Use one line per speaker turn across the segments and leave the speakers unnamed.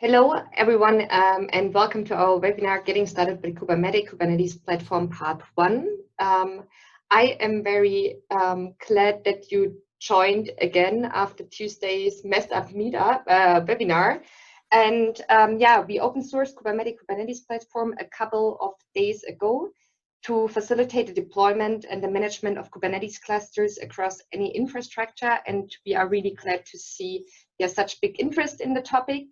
Hello, everyone, and welcome to our webinar, Getting Started with Kubermatic Kubernetes Platform Part 1. I am very glad that you joined again after Tuesday's messed up meetup webinar. And yeah, we open sourced Kubermatic Kubernetes Platform a couple of days ago to facilitate the deployment and the management of Kubernetes clusters across any infrastructure. And we are really glad to see there's such big interest in the topic.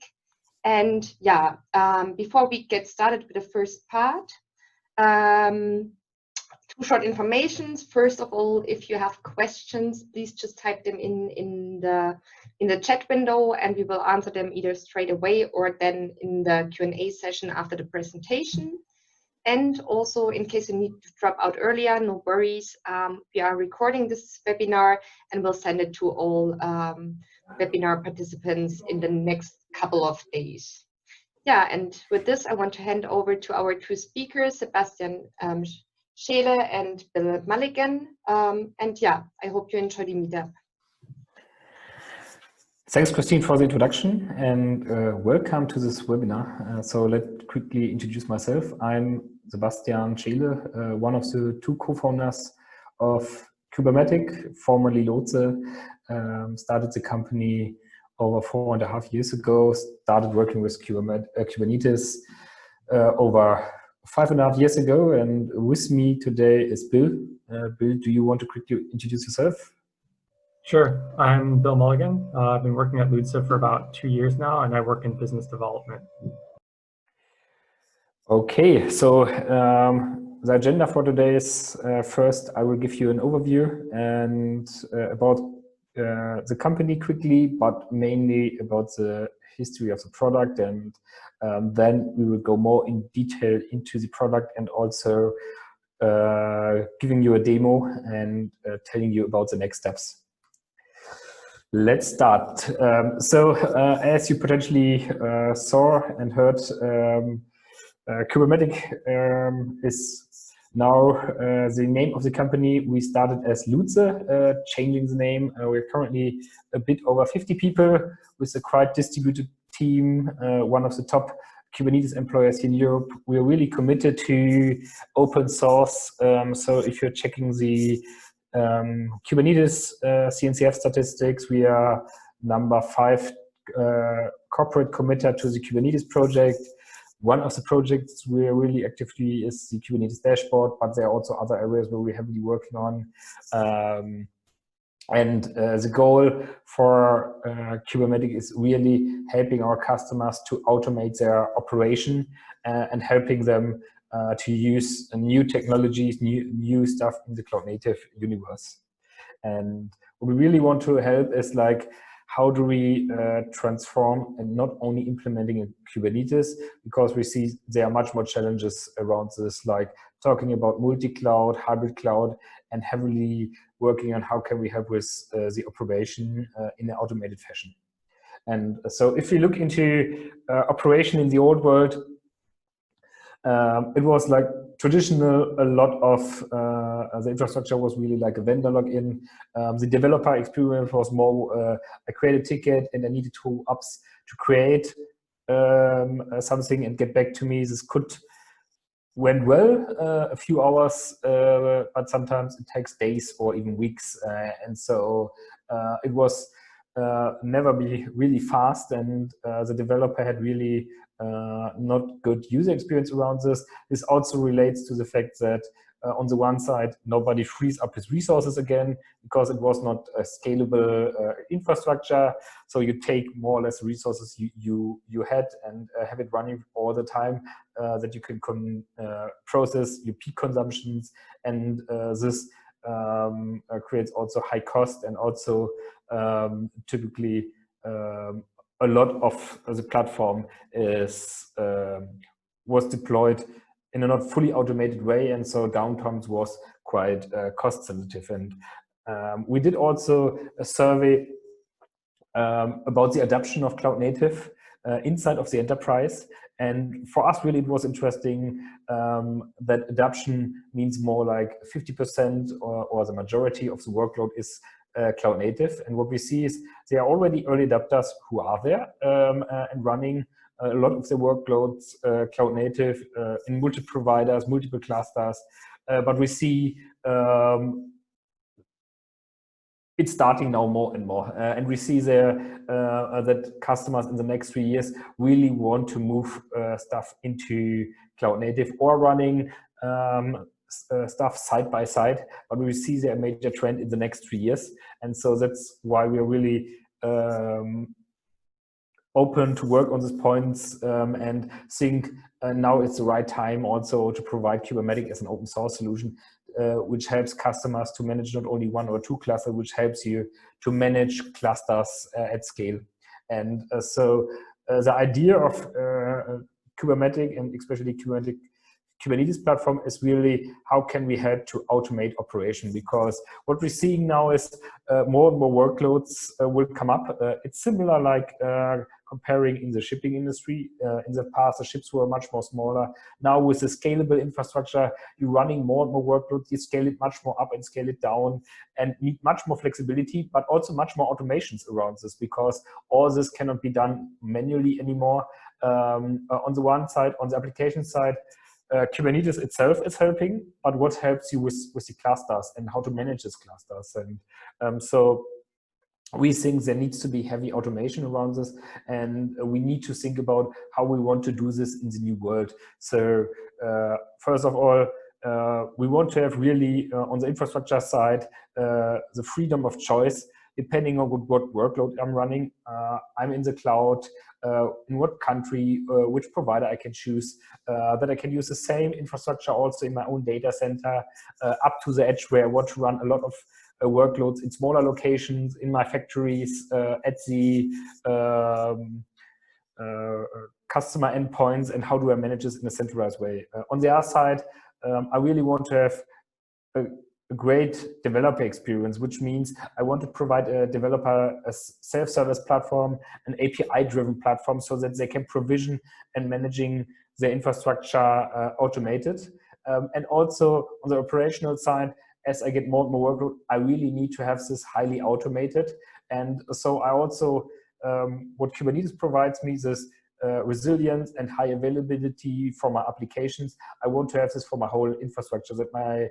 And yeah, before we get started with the first part, two short informations. First of all, if you have questions, please just type them in the chat window, and we will answer them either straight away or then in the Q&A session after the presentation. And also, in case you need to drop out earlier, no worries. We are recording this webinar and we'll send it to all webinar participants in the next couple of days. Yeah, and with this, I want to hand over to our two speakers, Sebastian Scheele and Bill Mulligan. And yeah, I hope you enjoy the meetup.
Thanks, Christine, for the introduction, and welcome to this webinar. So let's quickly introduce myself. I'm Sebastian Scheele, one of the two co-founders of Kubermatic, formerly Lotse. Started the company over 4.5 years ago, started working with Kubernetes over 5.5 years ago, and with me today is Bill. Bill, do you want to quickly introduce yourself?
Sure. I'm Bill Mulligan. I've been working at Lotse for about 2 years now, and I work in business development.
Okay, so the agenda for today is first, I will give you an overview and about the company quickly, but mainly about the history of the product, and then we will go more in detail into the product and also giving you a demo and telling you about the next steps. Let's start. As you potentially saw and heard, Kubermatic is now the name of the company. We started as Lotse, changing the name. We're currently a bit over 50 people with a quite distributed team, one of the top Kubernetes employers in Europe. We're really committed to open source. So if you're checking the Kubernetes CNCF statistics, we are number 5 corporate committer to the Kubernetes project. One of the projects we're really actively is the Kubernetes dashboard, but there are also other areas where we're heavily working on. The goal for Kubermatic is really helping our customers to automate their operation and helping them to use new technologies, new stuff in the cloud native universe. And what we really want to help is like, how do we transform and not only implementing in Kubernetes, because we see there are much more challenges around this, like talking about multi-cloud, hybrid cloud, and heavily working on how can we help with the operation in an automated fashion. And so if we look into operation in the old world, it was like traditional, a lot of the infrastructure was really like a vendor login. The developer experience was more I create a ticket and I needed 2 apps to create something and get back to me. This went well, a few hours, but sometimes it takes days or even weeks. And so it was never be really fast, and the developer had really not good user experience around this. This also relates to the fact that on the one side, nobody frees up his resources again because it was not a scalable infrastructure. So you take more or less resources you had and have it running all the time that you can process your peak consumptions, and this creates also high cost, and also typically a lot of the platform was deployed in a not fully automated way, and so downtimes was quite cost sensitive. And we did also a survey about the adoption of cloud native inside of the enterprise. And for us, really, it was interesting that adoption means more like 50% or the majority of the workload is cloud native. And what we see is there are already early adopters who are there and running, a lot of the workloads cloud native in multiple providers, multiple clusters, but we see it's starting now more and more, and we see there that customers in the next 3 years really want to move stuff into cloud native or running stuff side by side. But we see there a major trend in the next 3 years, and so that's why we're really open to work on these points and think now it's the right time also to provide Kubermatic as an open source solution, which helps customers to manage not only 1 or 2 clusters, which helps you to manage clusters at scale. And so the idea of Kubermatic, and especially Kubernetes platform, is really how can we help to automate operation, because what we're seeing now is more and more workloads will come up. It's similar like comparing in the shipping industry. In the past, the ships were much more smaller. Now with the scalable infrastructure, you're running more and more workloads, you scale it much more up and scale it down, and need much more flexibility, but also much more automations around this, because all this cannot be done manually anymore. On the one side, on the application side, Kubernetes itself is helping, but what helps you with the clusters and how to manage these clusters. And so we think there needs to be heavy automation around this, and we need to think about how we want to do this in the new world. So first of all, we want to have really on the infrastructure side the freedom of choice, depending on what workload I'm running. I'm in the cloud, in what country, which provider I can choose, that I can use the same infrastructure also in my own data center, up to the edge where I want to run a lot of workloads in smaller locations, in my factories, at the customer endpoints, and how do I manage this in a centralized way. On the other side, I really want to have a great developer experience, which means I want to provide a developer a self-service platform, an API-driven platform, so that they can provision and managing their infrastructure automated. And also on the operational side, as I get more and more workload, I really need to have this highly automated. And so I also, what Kubernetes provides me is this resilience and high availability for my applications. I want to have this for my whole infrastructure, that my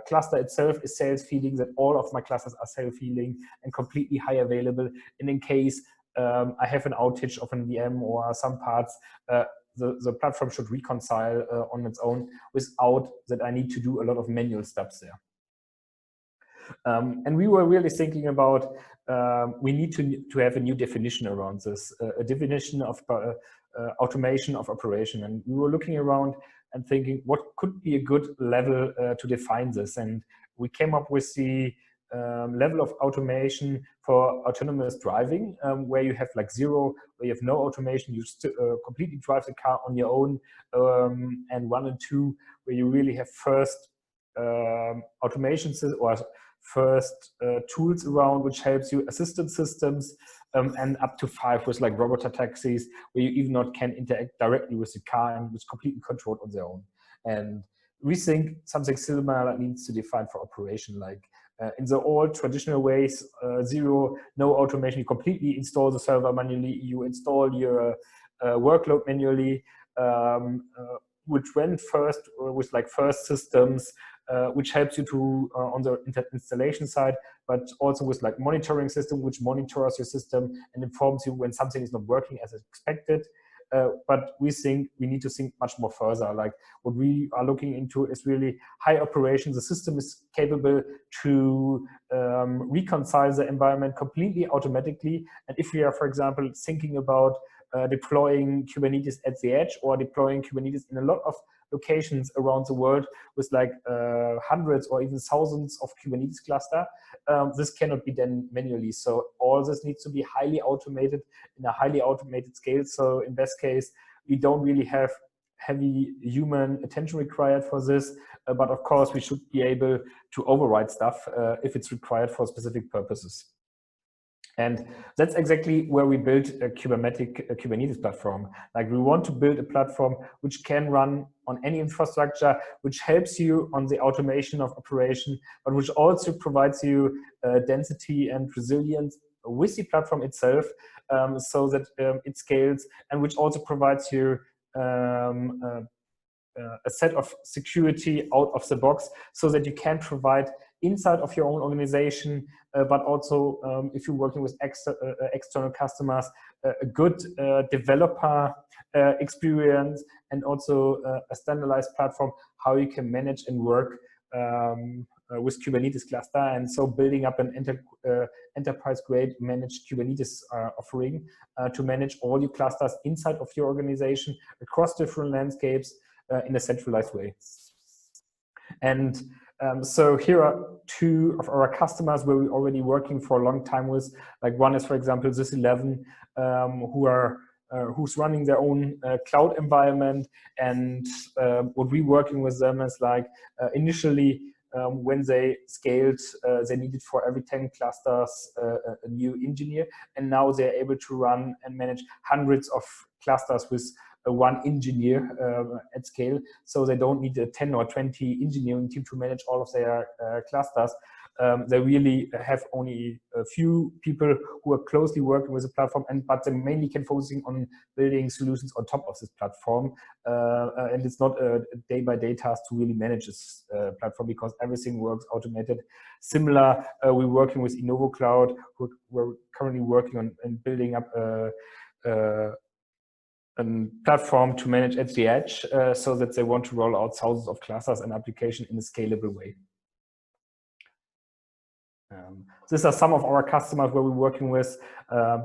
cluster itself is self-healing, that all of my clusters are self-healing and completely high available. And in case I have an outage of an VM or some parts, the platform should reconcile on its own without that I need to do a lot of manual steps there. And we were really thinking about we need to have a new definition around this, a definition of automation of operation. And we were looking around and thinking what could be a good level to define this. And we came up with the level of automation for autonomous driving, where you have like 0, where you have no automation, you completely drive the car on your own, and 1 and 2, where you really have first automation or first tools around which helps you, assistant systems, and up to 5 with like robot taxis, where you even not can interact directly with the car and it's completely controlled on their own. And we think something similar needs to define for operation, like in the old traditional ways, 0, no automation, you completely install the server manually, you install your workload manually, which went first with like first systems, which helps you to on the installation side, but also with like monitoring system, which monitors your system and informs you when something is not working as expected. But we think we need to think much more further. Like what we are looking into is really high operations. The system is capable to reconcile the environment completely automatically. And if we are, for example, thinking about deploying Kubernetes at the edge or deploying Kubernetes in a lot of locations around the world with like hundreds or even thousands of Kubernetes cluster, this cannot be done manually. So all this needs to be highly automated in a highly automated scale. So in best case, we don't really have heavy human attention required for this, but of course we should be able to override stuff if it's required for specific purposes. And that's exactly where we built a Kubernetes platform. Like we want to build a platform which can run on any infrastructure, which helps you on the automation of operation, but which also provides you density and resilience with the platform itself, so that it scales, and which also provides you a set of security out of the box, so that you can provide inside of your own organization, but also if you're working with external customers, a good developer experience, and also a standardized platform how you can manage and work with Kubernetes cluster. And so building up an enterprise-grade managed Kubernetes offering to manage all your clusters inside of your organization across different landscapes in a centralized way. And so here are two of our customers where we're already working for a long time with. Like one is, for example, Sys11, who's running their own cloud environment. And what we're working with them is like initially when they scaled, they needed for every 10 clusters a new engineer. And now they're able to run and manage hundreds of clusters with one engineer at scale. So they don't need a 10 or 20 engineering team to manage all of their clusters. They really have only a few people who are closely working with the platform, but they mainly can focusing on building solutions on top of this platform. And it's not a day-by-day task to really manage this platform, because everything works automated. Similar, we're working with Innovo Cloud, we're currently working on and building up a platform to manage at the edge, so that they want to roll out thousands of clusters and applications in a scalable way. These are some of our customers where we're working with.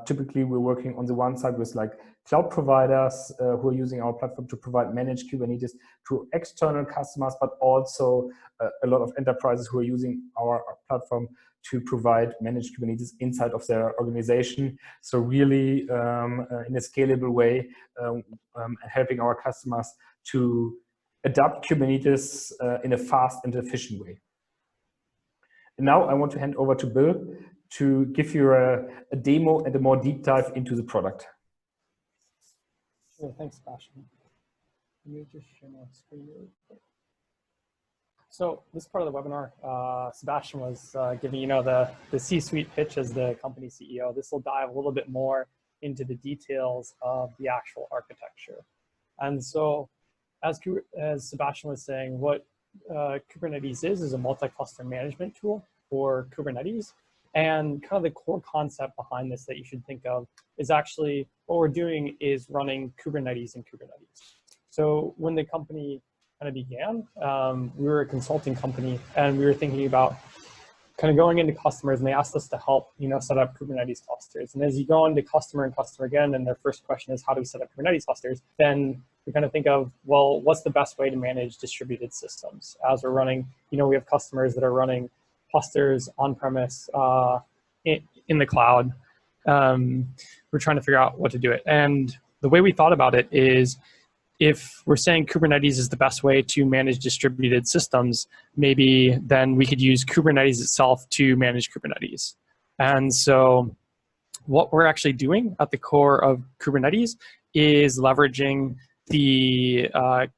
Typically, we're working on the one side with like cloud providers who are using our platform to provide managed Kubernetes to external customers, but also a lot of enterprises who are using our platform to provide managed Kubernetes inside of their organization. So really in a scalable way, helping our customers to adapt Kubernetes in a fast and efficient way. And now I want to hand over to Bill to give you a demo and a more deep dive into the product.
Sure, thanks, Sebastian. Let me just share my screen really quick. So this part of the webinar, Sebastian was giving the C-suite pitch as the company CEO. This will dive a little bit more into the details of the actual architecture. And so as Sebastian was saying, what Kubernetes is a multi-cluster management tool for Kubernetes. And kind of the core concept behind this that you should think of is actually what we're doing is running Kubernetes in Kubernetes. So when the company kind of began, we were a consulting company, and we were thinking about kind of going into customers, and they asked us to help, set up Kubernetes clusters. And as you go into customer and customer again, and their first question is, how do we set up Kubernetes clusters? Then we kind of think of, well, what's the best way to manage distributed systems? As we're running, we have customers that are running clusters on-premise in the cloud. We're trying to figure out what to do it. And the way we thought about it is, if we're saying Kubernetes is the best way to manage distributed systems, maybe then we could use Kubernetes itself to manage Kubernetes. And so what we're actually doing at the core of Kubernetes is leveraging the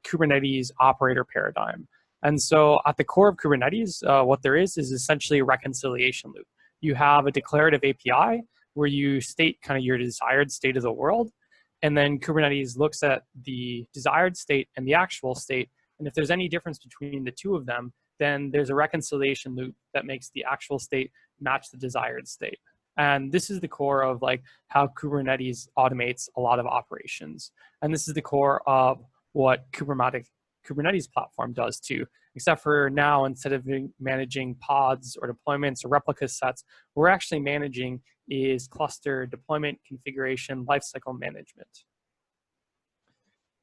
Kubernetes operator paradigm. And so at the core of Kubernetes, what there is essentially a reconciliation loop. You have a declarative API where you state kind of your desired state of the world. And then Kubernetes looks at the desired state and the actual state. And if there's any difference between the two of them, then there's a reconciliation loop that makes the actual state match the desired state. And this is the core of like how Kubernetes automates a lot of operations. And this is the core of what Kubermatic Kubernetes Platform does too, except for now, instead of managing pods or deployments or replica sets, we're actually managing is cluster deployment, configuration, lifecycle management.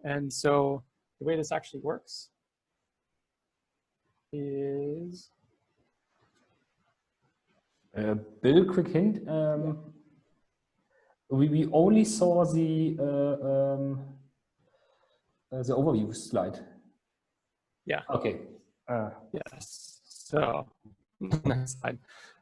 And so the way this actually works is...
Bill, quick hint. We only saw the overview slide.
Yeah.
Okay.
Yes. So next slide.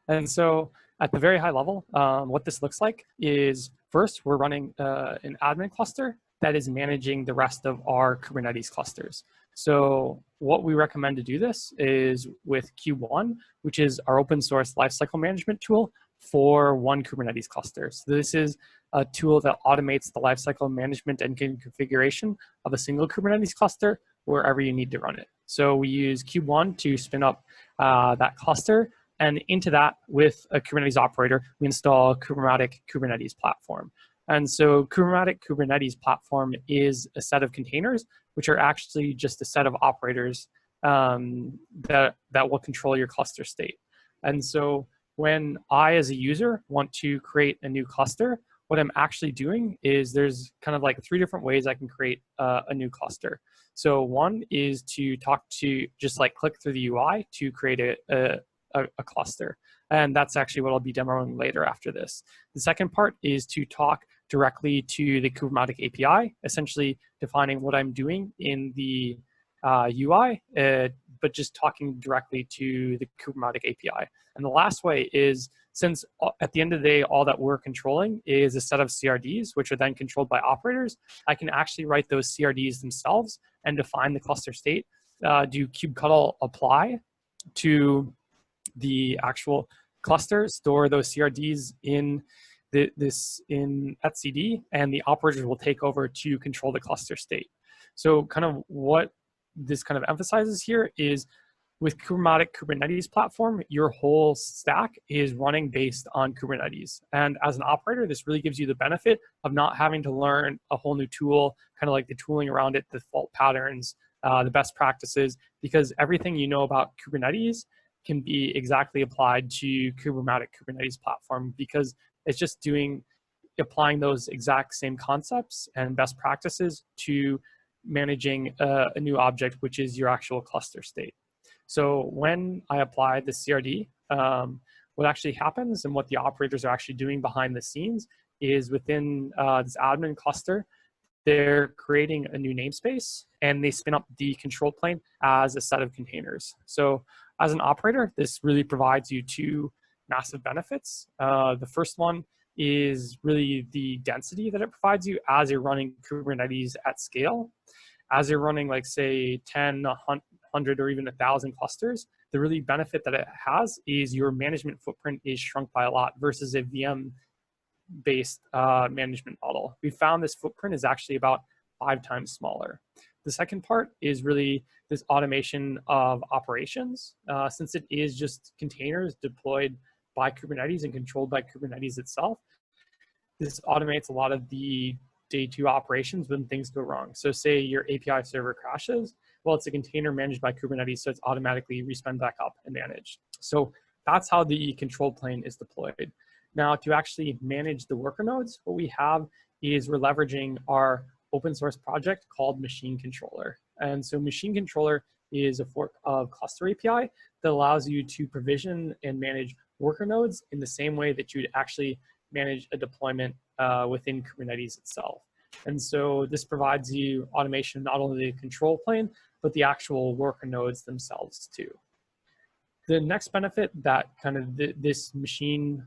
And so at the very high level, what this looks like is, first, we're running an admin cluster that is managing the rest of our Kubernetes clusters. So what we recommend to do this is with Q1, which is our open source lifecycle management tool, for one Kubernetes cluster. So this is a tool that automates the lifecycle management and configuration of a single Kubernetes cluster wherever you need to run it. So we use Kube1 to spin up that cluster, and into that, with a Kubernetes operator, we install Kubermatic Kubernetes Platform. And so Kubermatic Kubernetes Platform is a set of containers, which are actually just a set of operators that will control your cluster state. And so when I, as a user, want to create a new cluster, what I'm actually doing is there's kind of like 3 different ways I can create a new cluster. So one is to just like click through the UI to create a cluster. And that's actually what I'll be demoing later after this. The second part is to talk directly to the Kubermatic API, essentially defining what I'm doing in the UI, but just talking directly to the Kubermatic API. And the last way is, since at the end of the day, all that we're controlling is a set of CRDs, which are then controlled by operators, I can actually write those CRDs themselves and define the cluster state. Do kubectl apply to the actual cluster, store those CRDs in etcd, and the operators will take over to control the cluster state. So kind of what this kind of emphasizes here is, with Kubermatic Kubernetes Platform, your whole stack is running based on Kubernetes. And as an operator, this really gives you the benefit of not having to learn a whole new tool, kind of like the tooling around it, the fault patterns, the best practices, because everything you know about Kubernetes can be exactly applied to Kubermatic Kubernetes Platform, because it's just applying those exact same concepts and best practices to managing a new object, which is your actual cluster state. So when I apply the CRD, what actually happens and what the operators are actually doing behind the scenes is, within this admin cluster, they're creating a new namespace, and they spin up the control plane as a set of containers. So as an operator, this really provides you 2 massive benefits. The first one is really the density that it provides you as you're running Kubernetes at scale. As you're running, like, say, 10, 100, or even 1,000 clusters, the really benefit that it has is your management footprint is shrunk by a lot versus a VM-based management model. We found this footprint is actually about 5 times smaller. The second part is really this automation of operations. Since it is just containers deployed by Kubernetes and controlled by Kubernetes itself, this automates a lot of the day 2 operations when things go wrong. So say your API server crashes, well, it's a container managed by Kubernetes, so it's automatically respun back up and managed. So that's how the control plane is deployed. Now, to actually manage the worker nodes, what we have is we're leveraging our open source project called Machine Controller. And so Machine Controller is a fork of Cluster API that allows you to provision and manage worker nodes in the same way that you'd actually manage a deployment within Kubernetes itself. And so this provides you automation, not only the control plane, but the actual worker nodes themselves too. The next benefit that kind of this machine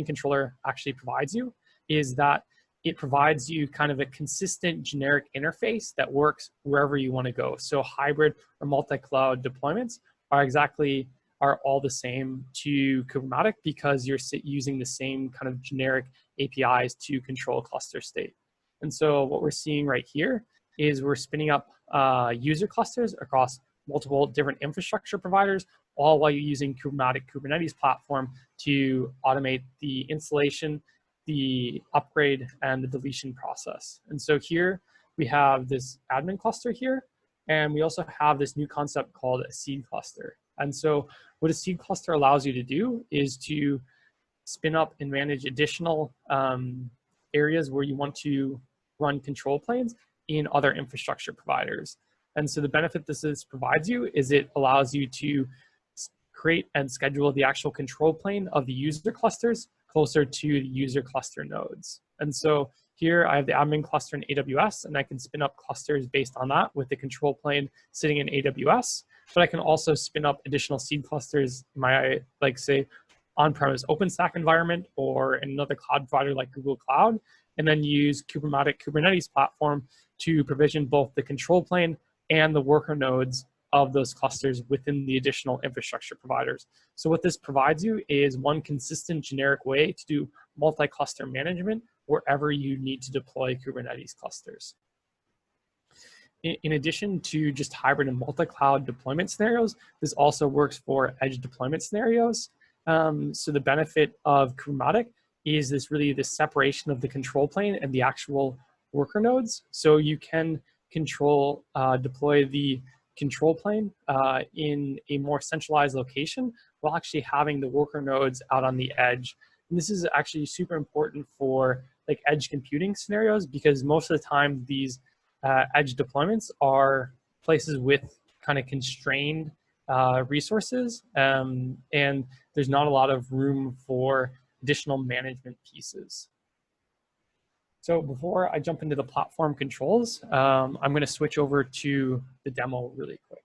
controller actually provides you is that it provides you kind of a consistent generic interface that works wherever you want to go. So hybrid or multi-cloud deployments are all the same to Kubermatic, because you're using the same kind of generic APIs to control cluster state. And so what we're seeing right here is we're spinning up user clusters across multiple different infrastructure providers, all while you're using Kubermatic Kubernetes Platform to automate the installation, the upgrade, and the deletion process. And so here we have this admin cluster here, and we also have this new concept called a seed cluster. And so what a seed cluster allows you to do is to spin up and manage additional areas where you want to run control planes in other infrastructure providers. And so the benefit this provides you is it allows you to create and schedule the actual control plane of the user clusters closer to the user cluster nodes. And so here I have the admin cluster in AWS, and I can spin up clusters based on that with the control plane sitting in AWS. But I can also spin up additional seed clusters in my, like, say, on-premise OpenStack environment or in another cloud provider like Google Cloud, and then use Kubermatic Kubernetes Platform to provision both the control plane and the worker nodes of those clusters within the additional infrastructure providers. So what this provides you is one consistent generic way to do multi-cluster management wherever you need to deploy Kubernetes clusters. In addition to just hybrid and multi-cloud deployment scenarios, this also works for edge deployment scenarios. So the benefit of Kubermatic is this separation of the control plane and the actual worker nodes. So you can deploy the control plane in a more centralized location while actually having the worker nodes out on the edge. And this is actually super important for like edge computing scenarios, because most of the time these edge deployments are places with kind of constrained resources, and there's not a lot of room for additional management pieces. So before I jump into the platform controls, I'm going to switch over to the demo really quick.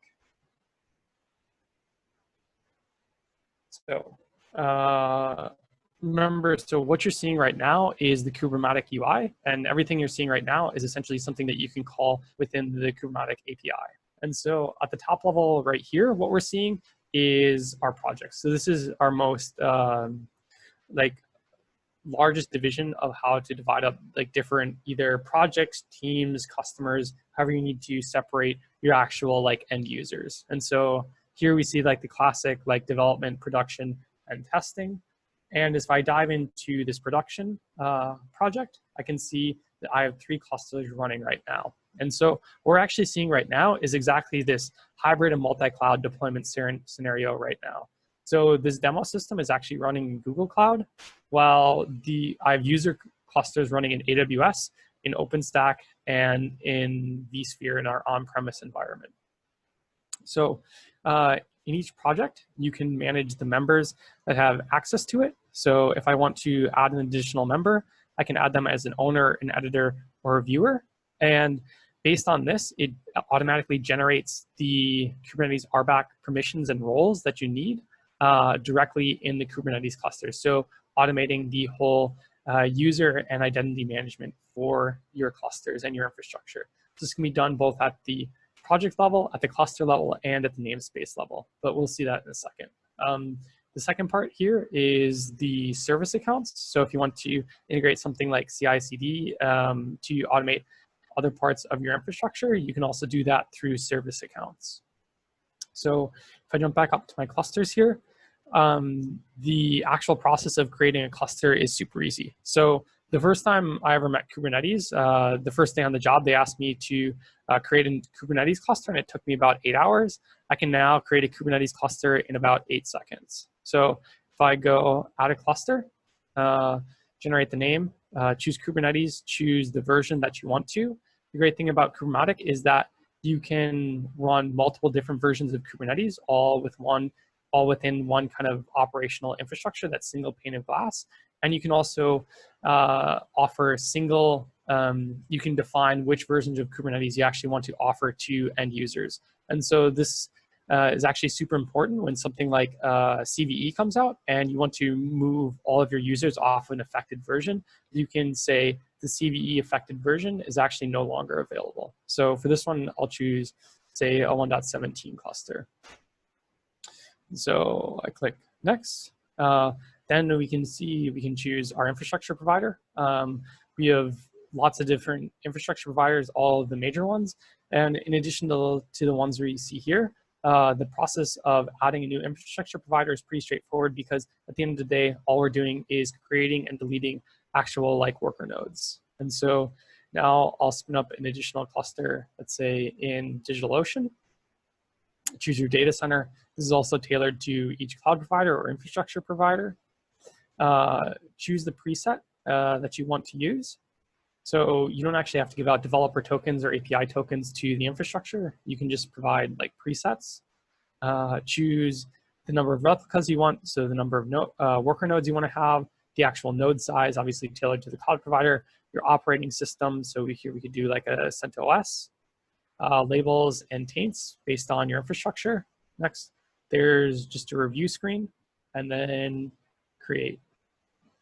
So remember, so what you're seeing right now is the Kubermatic UI, and everything you're seeing right now is essentially something that you can call within the Kubermatic API. And so at the top level right here, what we're seeing is our projects. So this is our most largest division of how to divide up like different either projects, teams, customers, however you need to separate your actual like end users. And so here we see like the classic like development, production, and testing. And if I dive into this production project, I can see that I have 3 clusters running right now. And so what we're actually seeing right now is exactly this hybrid and multi-cloud deployment scenario right now. So this demo system is actually running in Google Cloud, while I have user clusters running in AWS, in OpenStack, and in vSphere in our on-premise environment. So in each project, you can manage the members that have access to it. So if I want to add an additional member, I can add them as an owner, an editor, or a viewer. And based on this, it automatically generates the Kubernetes RBAC permissions and roles that you need directly in the Kubernetes cluster. So automating the whole user and identity management for your clusters and your infrastructure. This can be done both at the project level, at the cluster level, and at the namespace level, but we'll see that in a second. The second part here is the service accounts. So if you want to integrate something like CI/CD to automate other parts of your infrastructure, you can also do that through service accounts. So if I jump back up to my clusters here, the actual process of creating a cluster is super easy. So the first time I ever met Kubernetes, the first day on the job, they asked me to create a Kubernetes cluster, and it took me about 8 hours. I can now create a Kubernetes cluster in about 8 seconds. So if I go add a cluster, generate the name, choose Kubernetes, choose the version that you want to. The great thing about Kubermatic is that you can run multiple different versions of Kubernetes all within one kind of operational infrastructure, that single pane of glass. And you can also offer you can define which versions of Kubernetes you actually want to offer to end users. And so this is actually super important when something like CVE comes out and you want to move all of your users off an affected version. You can say the CVE affected version is actually no longer available. So for this one, I'll choose, say, a 1.17 cluster. So I click next. Then we can choose our infrastructure provider. We have lots of different infrastructure providers, all of the major ones. And in addition to the ones we see here, the process of adding a new infrastructure provider is pretty straightforward, because at the end of the day, all we're doing is creating and deleting actual like worker nodes. And so now I'll spin up an additional cluster, let's say in DigitalOcean. Choose your data center. This is also tailored to each cloud provider or infrastructure provider. Choose the preset that you want to use. So you don't actually have to give out developer tokens or API tokens to the infrastructure. You can just provide like presets. Choose the number of replicas you want, so the number of worker nodes you want to have, the actual node size, obviously tailored to the cloud provider, your operating system. So here we could do like a CentOS. Labels and taints based on your infrastructure. Next, there's just a review screen, and then create.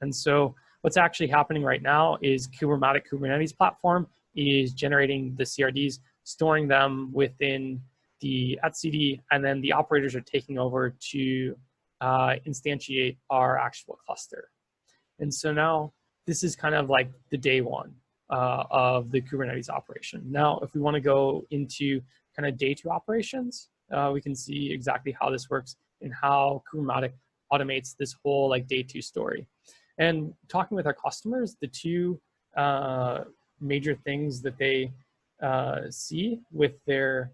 And so what's actually happening right now is Kubermatic Kubernetes Platform is generating the CRDs, storing them within the etcd, and then the operators are taking over to instantiate our actual cluster. And so now this is kind of like the day one of the Kubernetes operation. Now, if we want to go into kind of day two operations, we can see exactly how this works and how Kubermatic automates this whole like day two story. And talking with our customers, the two major things that they see with their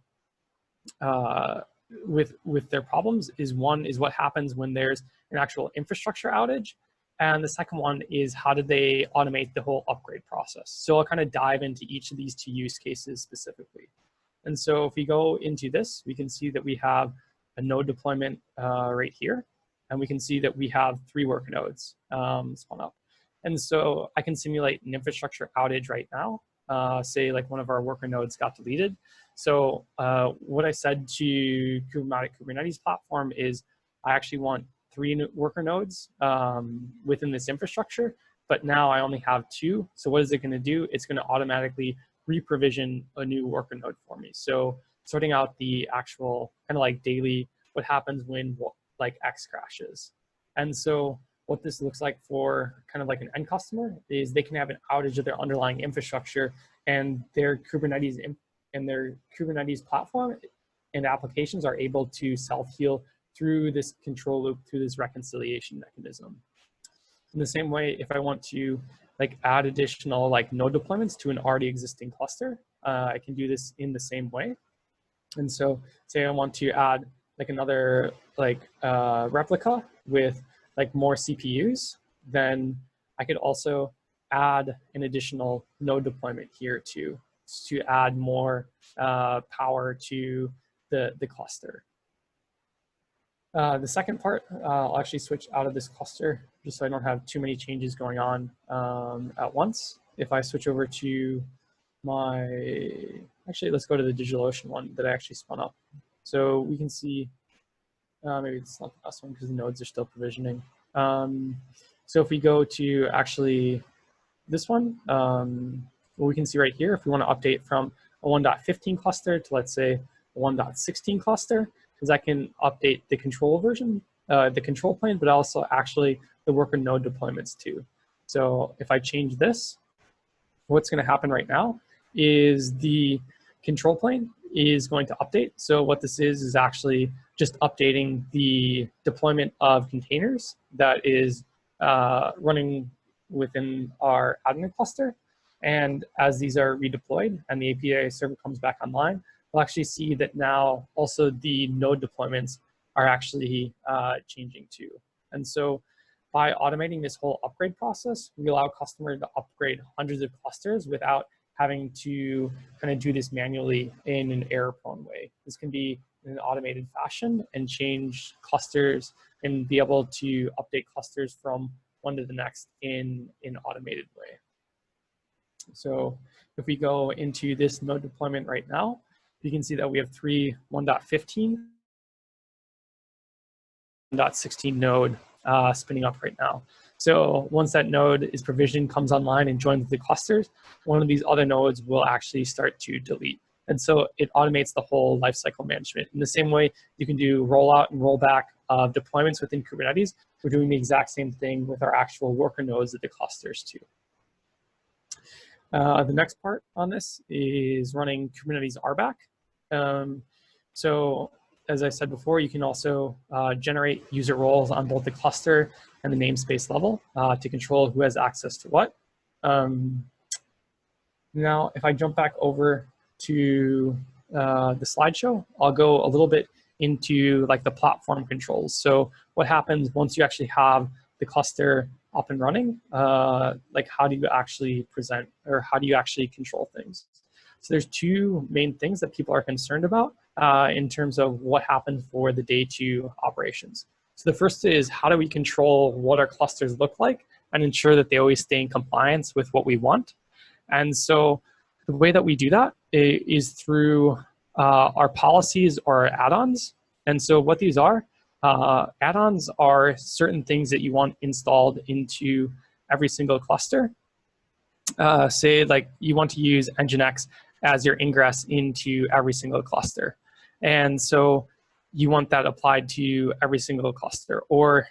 problems is, one is what happens when there's an actual infrastructure outage, and the second one is how do they automate the whole upgrade process. So I'll kind of dive into each of these two use cases specifically. And so if we go into this, we can see that we have a node deployment right here, and we can see that we have 3 worker nodes spun up. And so I can simulate an infrastructure outage right now. Say like one of our worker nodes got deleted. So what I said to Kubermatic Kubernetes Platform is I actually want 3 worker nodes within this infrastructure, but now I only have 2. So what is it going to do? It's going to automatically re-provision a new worker node for me. So sorting out the actual kind of like daily, what happens when like X crashes. And so what this looks like for kind of like an end customer is they can have an outage of their underlying infrastructure, and their Kubernetes platform and applications are able to self-heal through this control loop, through this reconciliation mechanism. In the same way, if I want to like add additional like node deployments to an already existing cluster, I can do this in the same way. And so say I want to add like another like replica with like more CPUs, then I could also add an additional node deployment here to add more power to the cluster. The second part, I'll actually switch out of this cluster just so I don't have too many changes going on at once. If I switch over to actually let's go to the DigitalOcean one that I actually spun up. So we can see, maybe it's not the best one because the nodes are still provisioning. So if we go to actually this one, what we can see right here, if we want to update from a 1.15 cluster to, let's say, a 1.16 cluster, because I can update the control version, the control plane, but also actually the worker node deployments too. So if I change this, what's going to happen right now is the control plane is going to update. So what this is actually just updating the deployment of containers that is running within our admin cluster. And as these are redeployed and the API server comes back online, we'll actually see that now also the node deployments are actually changing too. And so by automating this whole upgrade process, we allow customers to upgrade hundreds of clusters without having to kind of do this manually in an error-prone way. This can be in an automated fashion and change clusters and be able to update clusters from one to the next in an automated way. So if we go into this node deployment right now, you can see that we have 3 1.15, 1.16 node spinning up right now. So once that node is provisioned, comes online and joins the clusters, one of these other nodes will actually start to delete. And so it automates the whole lifecycle management. In the same way, you can do rollout and rollback of deployments within Kubernetes. We're doing the exact same thing with our actual worker nodes at the clusters too. The next part on this is running Kubernetes RBAC. So as I said before, you can also generate user roles on both the cluster and the namespace level to control who has access to what. Now, if I jump back over to the slideshow, I'll go a little bit into like the platform controls. So what happens once you actually have the cluster up and running? Like how do you actually present, or how do you actually control things? So there's 2 main things that people are concerned about in terms of what happens for the day 2 operations. So the first is how do we control what our clusters look like and ensure that they always stay in compliance with what we want. And so the way that we do that is through our policies or add-ons. And so what these are, add-ons are certain things that you want installed into every single cluster. Say like you want to use Nginx as your ingress into every single cluster. And so you want that applied to every single cluster. Or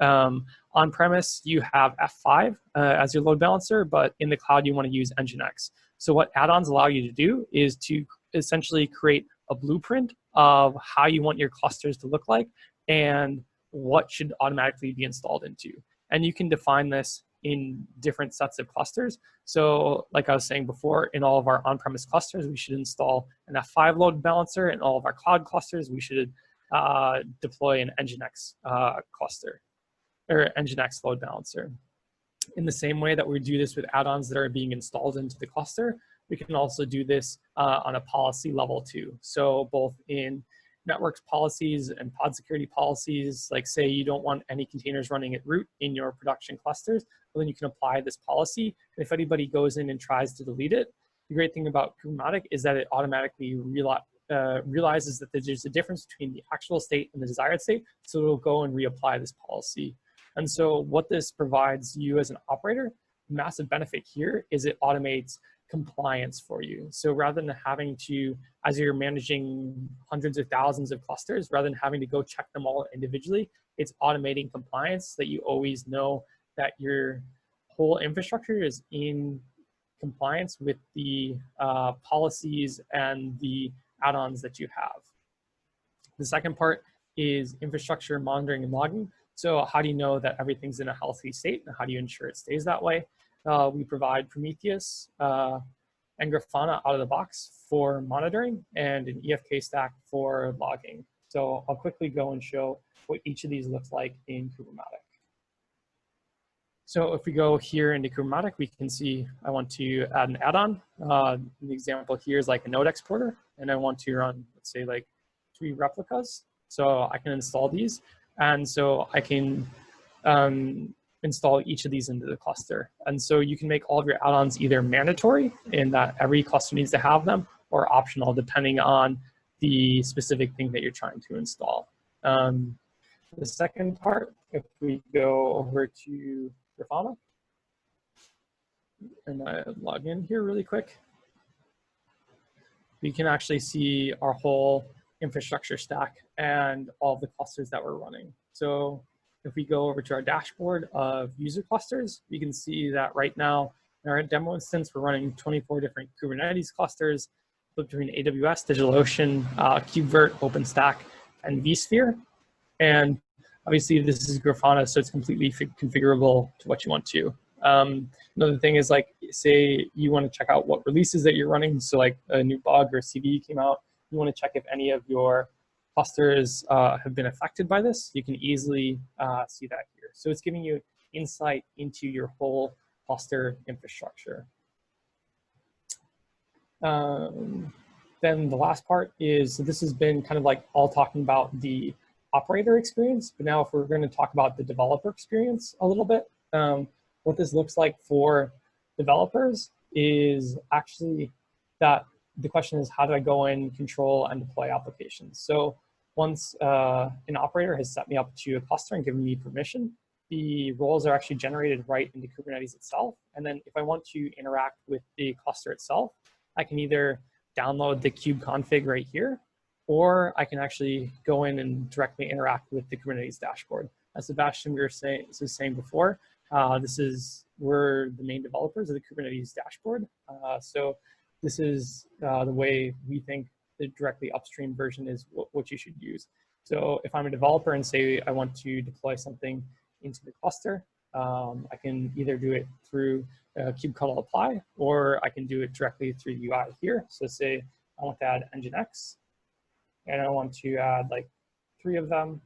on-premise, you have F5 as your load balancer, but in the cloud, you want to use Nginx. So what add-ons allow you to do is to essentially create a blueprint of how you want your clusters to look like and what should automatically be installed into. And you can define this in different sets of clusters. So like I was saying before, in all of our on-premise clusters, we should install an F5 load balancer. In all of our cloud clusters, we should deploy an Nginx cluster or Nginx load balancer. In the same way that we do this with add-ons that are being installed into the cluster, we can also do this on a policy level too. So both in networks policies and pod security policies, like say you don't want any containers running at root in your production clusters, well, then you can apply this policy. And if anybody goes in and tries to delete it, the great thing about Kubermatic is that it automatically realizes that there's a difference between the actual state and the desired state, so it'll go and reapply this policy. And so what this provides you as an operator, massive benefit here is it automates compliance for you. So rather than having to, as you're managing hundreds of thousands of clusters, rather than having to go check them all individually, it's automating compliance so that you always know that your whole infrastructure is in compliance with the policies and the add-ons that you have. The second part is infrastructure monitoring and logging. So how do you know that everything's in a healthy state and how do you ensure it stays that way? We provide Prometheus and Grafana out of the box for monitoring and an EFK stack for logging. So I'll quickly go and show what each of these looks like in Kubermatic. So if we go here into Kubermatic, we can see I want to add an add-on. The example here is like a node exporter, and I want to run, let's say, like 3 replicas. So I can install these. And so I can install each of these into the cluster. And so you can make all of your add-ons either mandatory in that every cluster needs to have them, or optional depending on the specific thing that you're trying to install. The second part, if we go over to Grafana, and I log in here really quick, we can actually see our whole infrastructure stack and all of the clusters that we're running. So if we go over to our dashboard of user clusters, we can see that right now in our demo instance, we're running 24 different Kubernetes clusters between AWS, DigitalOcean, KubeVirt, OpenStack, and vSphere. And obviously this is Grafana, so it's completely configurable to what you want to. Another thing is, like, say you want to check out what releases that you're running. So like a new bug or CVE came out, you want to check if any of your clusters have been affected by this. You can easily see that here. So it's giving you insight into your whole cluster infrastructure. Then the last part is, so this has been kind of like all talking about the operator experience, but now if we're going to talk about the developer experience a little bit, what this looks like for developers is actually that the question is, how do I go in, control, and deploy applications? So once an operator has set me up to a cluster and given me permission, the roles are actually generated right into Kubernetes itself. And then if I want to interact with the cluster itself, I can either download the kube config right here, or I can actually go in and directly interact with the Kubernetes dashboard. As Sebastian was saying before, we're the main developers of the Kubernetes dashboard. So this is the way we think the directly upstream version is what you should use. So if I'm a developer and say I want to deploy something into the cluster, I can either do it through kubectl apply, or I can do it directly through the UI here. So say I want to add Nginx, and I want to add like 3 of them.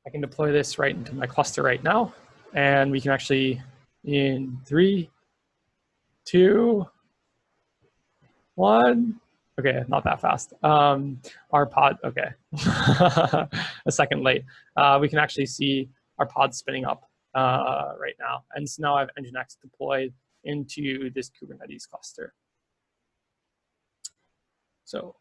I can deploy this right into my cluster right now, and we can actually, in 3, 2, 1. Okay, not that fast. Our pod, okay, a second late. We can actually see our pod spinning up right now. And so now I have Nginx deployed into this Kubernetes cluster. So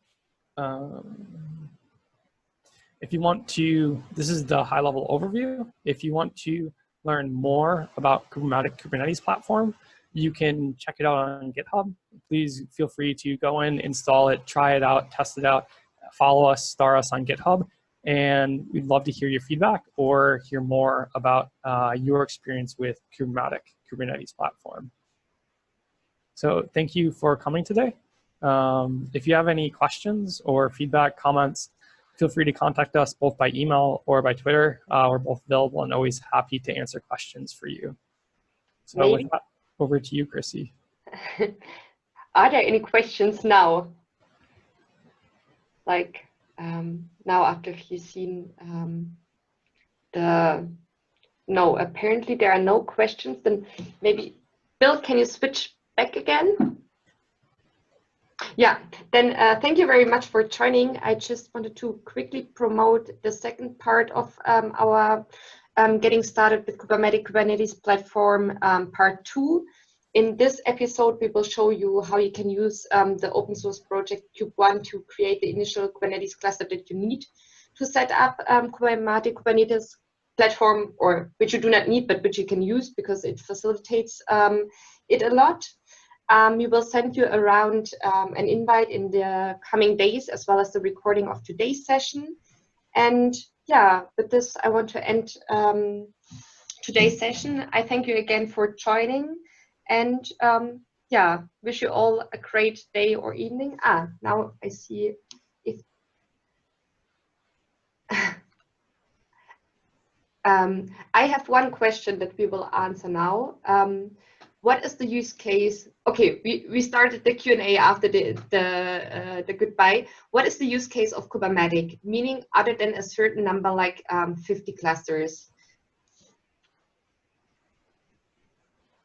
if you want to, this is the high level overview. If you want to learn more about Kubermatic Kubernetes Platform, you can check it out on GitHub. Please feel free to go in, install it, try it out, test it out, follow us, star us on GitHub, and we'd love to hear your feedback or hear more about your experience with Kubermatic Kubernetes Platform. So thank you for coming today. If you have any questions or feedback, comments, feel free to contact us both by email or by Twitter. We're both available and always happy to answer questions for you. So with that, over to you, Chrissy.
Are there any questions now? Like now after you've seen no, apparently there are no questions. Then maybe, Bill, can you switch back again? Yeah, then thank you very much for joining. I just wanted to quickly promote the second part of our Getting Started with Kubermatic Kubernetes Platform part 2. In this episode, we will show you how you can use the open source project Kube1 to create the initial Kubernetes cluster that you need to set up Kubermatic Kubernetes Platform, or which you do not need, but which you can use because it facilitates it a lot. We will send you around an invite in the coming days, as well as the recording of today's session. And yeah, with this, I want to end today's session. I thank you again for joining, and yeah, wish you all a great day or evening. Now I see if I have one question that we will answer now. What is the use case? Okay, we started the Q&A after the goodbye. What is the use case of Kubermatic? Meaning other than a certain number, like 50 clusters.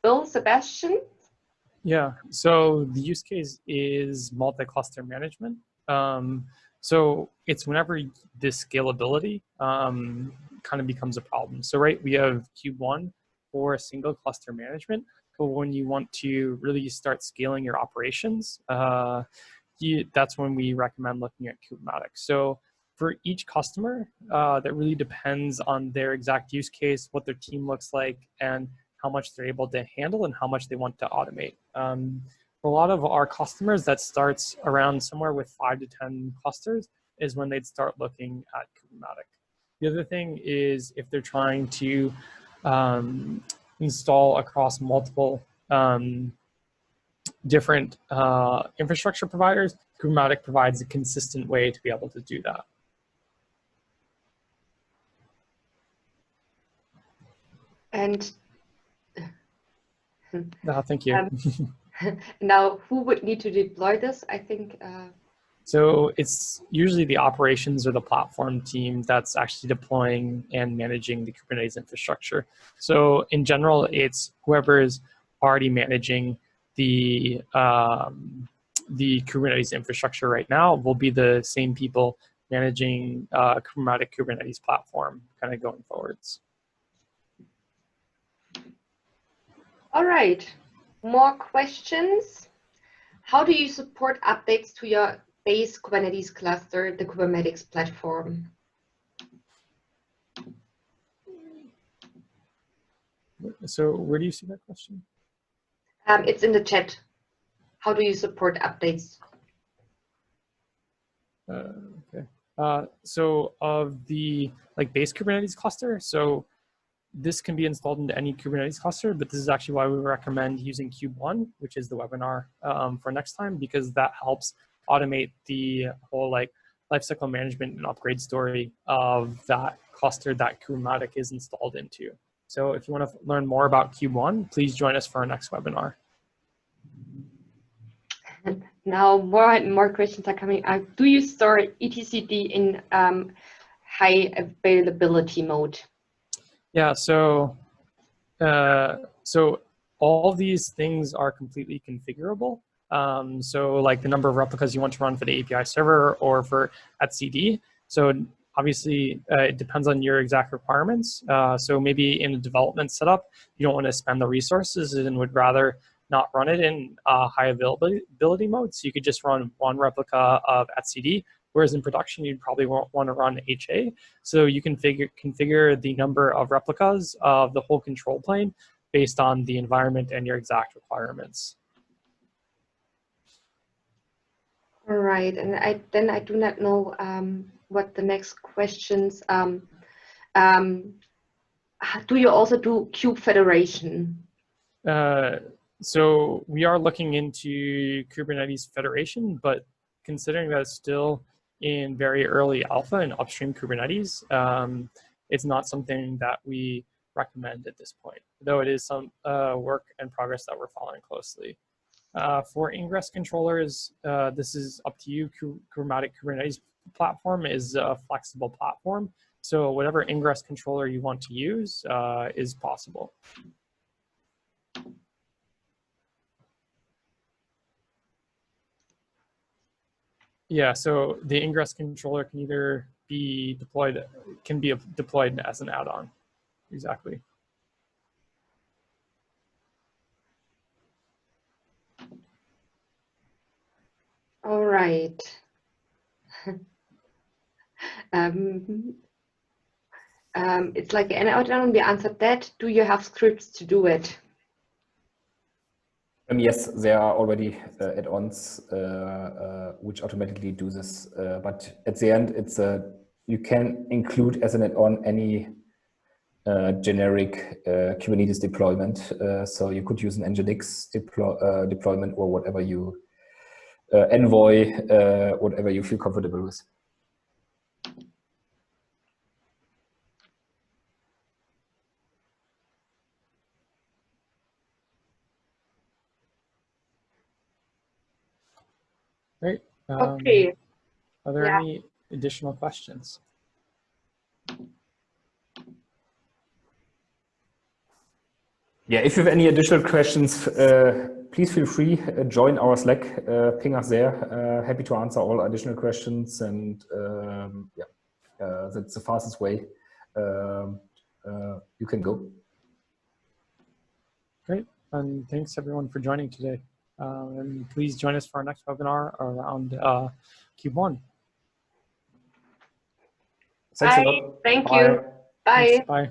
Bill, Sebastian?
Yeah, so the use case is multi-cluster management. So it's whenever this scalability kind of becomes a problem. So right, we have Kube1 for single cluster management, but when you want to really start scaling your operations, that's when we recommend looking at Kubermatic. So for each customer, that really depends on their exact use case, what their team looks like, and how much they're able to handle and how much they want to automate. For a lot of our customers, that starts around somewhere with 5 to 10 clusters is when they'd start looking at Kubermatic. The other thing is if they're trying to install across multiple different infrastructure providers, Kubermatic provides a consistent way to be able to do that.
And
Thank you.
Now, who would need to deploy this? I think.
So it's usually the operations or the platform team that's actually deploying and managing the Kubernetes infrastructure. So in general, it's whoever is already managing the Kubernetes infrastructure right now will be the same people managing Kubermatic Kubernetes Platform kind of going forwards.
All right, more questions. How do you support updates to your base Kubernetes cluster, the Kubernetes platform?
So where do you see that question?
It's in the chat. How do you support updates?
Okay. So of the base Kubernetes cluster, so this can be installed into any Kubernetes cluster, but this is actually why we recommend using Kube1, which is the webinar for next time, because that helps automate the whole lifecycle management and upgrade story of that cluster that Kubermatic is installed into. So if you want to learn more about Kube1, please join us for our next webinar.
Now more and more questions are coming out. Do you store etcd in high availability mode?
Yeah, so all these things are completely configurable. So like the number of replicas you want to run for the API server or for etcd. So obviously it depends on your exact requirements. So maybe in a development setup, you don't want to spend the resources and would rather not run it in high availability mode. So you could just run one replica of etcd. Whereas in production, you'd probably want to run HA. So you can configure the number of replicas of the whole control plane based on the environment and your exact requirements.
All right, and I do not know what the next questions. Do you also do kube federation?
So we are looking into Kubernetes federation, but considering that it's still in very early alpha and upstream Kubernetes, it's not something that we recommend at this point, though it is some work and progress that we're following closely. For ingress controllers, this is up to you. Kubermatic Kubernetes Platform is a flexible platform, so whatever ingress controller you want to use is possible. Yeah, so the ingress controller can either be deployed, as an add-on. Exactly.
All right. It's like an add-on. We answered that. Do you have scripts to do it?
Yes, there are already add-ons which automatically do this, but at the end, it's you can include as an add-on any generic Kubernetes deployment. So you could use an Nginx deployment or whatever you Envoy, whatever you feel comfortable with.
Great.
Okay.
Are there any additional questions?
Yeah, if you have any additional questions, please feel free, join our Slack, ping us there. Happy to answer all additional questions, and that's the fastest way you can go.
Great, and thanks everyone for joining today. And please join us for our next webinar around Kube1.
Thanks a lot.
Thank you. Bye.
Thanks, bye.